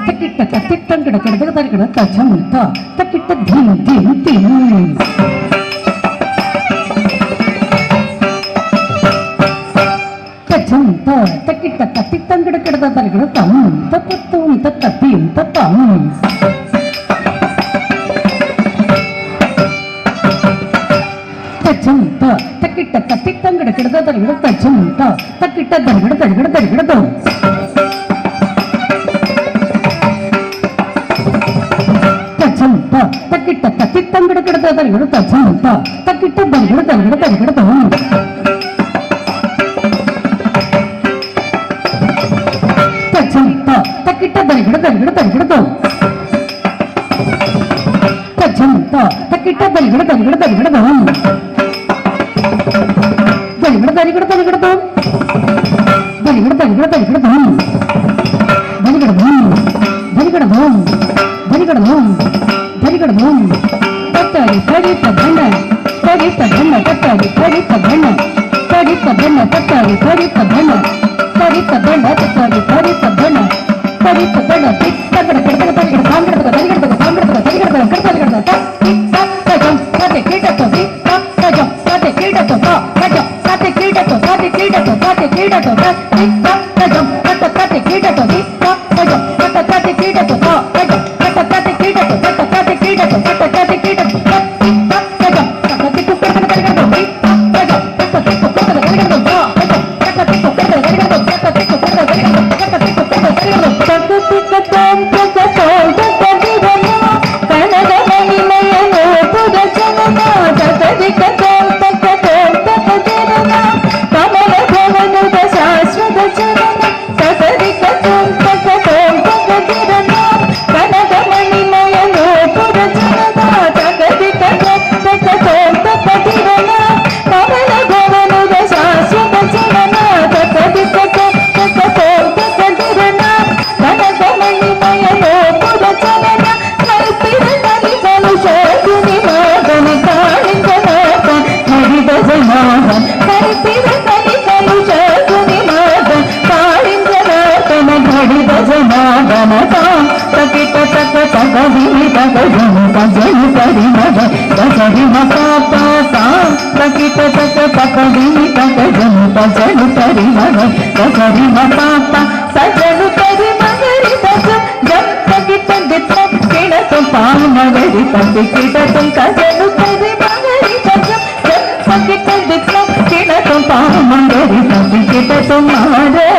ತಕ್ಕಿಟ್ಟ ಕತ್ತಿಟ್ಟಂಗಡ ಕಡದ ತರಗಡ ತಚಂತ ತಕ್ಕಿಟ್ಟ ಧೀಮ ಧೀಮ ಧೀಮ ತಚಂತ ತಕ್ಕಿಟ್ಟ ಕತ್ತಿಟ್ಟಂಗಡ ಕಡದ ತರಗಡ ತಂ ತತ್ತು ತತ್ತ ಧೀಮ ತತ್ತಂ ತಚಂತ ತಕ್ಕಿಟ್ಟ ಕತ್ತಿಟ್ಟಂಗಡ ಕಡದ ತರಗಡ ತಚಂತ ತಕ್ಕಿಟ್ಟ ದರಗಡ ದರಗಡ ದರಗಡ ತಚಂತ ತಕ್ಕಿಟ್ಟ ಕತ್ತಿಟ್ಟಂಗಡ ಕಡದ ತರಗಡ ತಚಂತ ತಕ್ಕಿಟ್ಟ ದರಗಡ ದರಗಡ ದರಗಡ ತಚಂತ ತಕ್ಕಿಟ್ಟ ದರಗಡ ದರಗಡ ದರಗಡ ತಚಂತ ತಕ್ಕಿಟ್ಟ ದರಗಡ ದರಗಡ ದರಗಡ ದರಿಗಡ ದರಿಗಡ ದರಿಗಡ ದರಿಗಡ ದರಿಗಡ ದರಿಗಡ ದರಿಗಡ ದರಿಗಡ ದರಿಗಡ ದರಿಗಡ ತತ್ತಾಡಿ ತಡಿತ ಬಣ್ಣ ತಡಿತ ಬಣ್ಣ ತತ್ತಾಡಿ ತಡಿತ ಬಣ್ಣ ತಡಿತ ಬಣ್ಣ ತತ್ತಾಡಿ ತಡಿತ ಬಣ್ಣ ತಡಿತ ಬಣ್ಣ ತತ್ತಾಡಿ ತಡಿತ ಬಣ್ಣ ತಡಿತ ಬಣ್ಣ ತಗಡ ಕಡದ ತಗಡ ಸಾಂಗಡ ದರಿಗಡ ಸಾಂಗಡ ದರಿಗಡ ಕಡದ ಕಡದ ಕತೆ ಕೀಟತ ಕಜ ಕತೆ ಕೀಟತ ಕಜ ಕತೆ ಕೀಟತ ಕತೆ ಕೀಟತ ಕತೆ ಕೀಟತ ಕಜ ಕತೆ ಕತೆ ಕೀಟತ ಕಜ ಕತೆ ಕತೆ ಕೀಟತ ಕಜ ಕತೆ ಕತೆ ಕೀಟತ ಕತೆ ಕತೆ ಕೀಟತ ಕತೆ ಕತೆ ಕೀಟತ ಕಜ ಕತೆ ಕುಕ್ಕಡ ಕಡಗಡ ಕಜ ಕತೆ ಕುಕ್ಕಡ ಕಡಗಡ ಕತೆ ಕುಕ್ಕಡ ಕಡಗಡ ಕತೆ ಕುಕ್ಕಡ ಕಡಗಡ ಕತೆ ಕುಕ್ಕಡ ಕಡಗಡ ಕತೆ ಕತಂ ಕತಂ ಕತದಿರನ ಕನದ ಮಣಿಮಯನು ಪುರಚನನ ಕತೆ ಕತಂ ಕತಂ ಕತದಿರನ ಕಮಲ ಭವನದ ಶಾಶ್ವತ ಚರಣ ಕತೆ ಕತಂ ಕತಂ ಕತದಿರನ ಕನದ ಮಣಿಮಯನು ಪುರಚನನ ಕತೆ ಕತಂ ಕತಂ ಕತದಿರನ ಕಮಲ ಭವನದ ಶಾಶ್ವತ ಚರಣ ಕತೆ ಕತಂ ಕತಂ ಕತದಿರನ ಕನದ ಮಣಿಮಯನು ಪುರಚನನ ಕಲ್ಪಿರನಲ್ಲಿ ಕಲುಷಾಗುನಿ ಮಾದನಿ ಕಾಳಿಂಗನಾಥ ಹರಿದ ಜನಾಭ ಕಲ್ಪಿರನಲ್ಲಿ ಕಲುಷಾಗುನಿ ಮಾದ ಕಾಳಿಂಗನಾಥನ ಹರಿದ ಜನಾಭನ ತಕಿಟ ತಕ ತಕ ವಿಹಿತ ಗಜನು ಕಜನು ಕರಿ ಮಗ ಕಸರಿ ಪಾಪ ತಕಿಟ ತಕ ತಕ ವಿಹಿತ ಗಜನು ಕಜನು ಕರಿ ಮಗ ಕಸರಿ ಪಾಪ ಸಜನು ಕರಿ ಮಗರಿ ತಕ ಜಪ್ ತಕಿಟ ದಿತ್ತ ಕಿಣತು ಪಾಮಗರಿ ತಕಿಟ ತುಂ ಕಜನು ಕರಿ ಮಗರಿ ತಕ ಜಪ್ ತಕಿಟ ದಿತ್ತ ಕಿಣತು ಪಾಮಗರಿ ತಕಿಟ ತುಂ ಮಾರೆ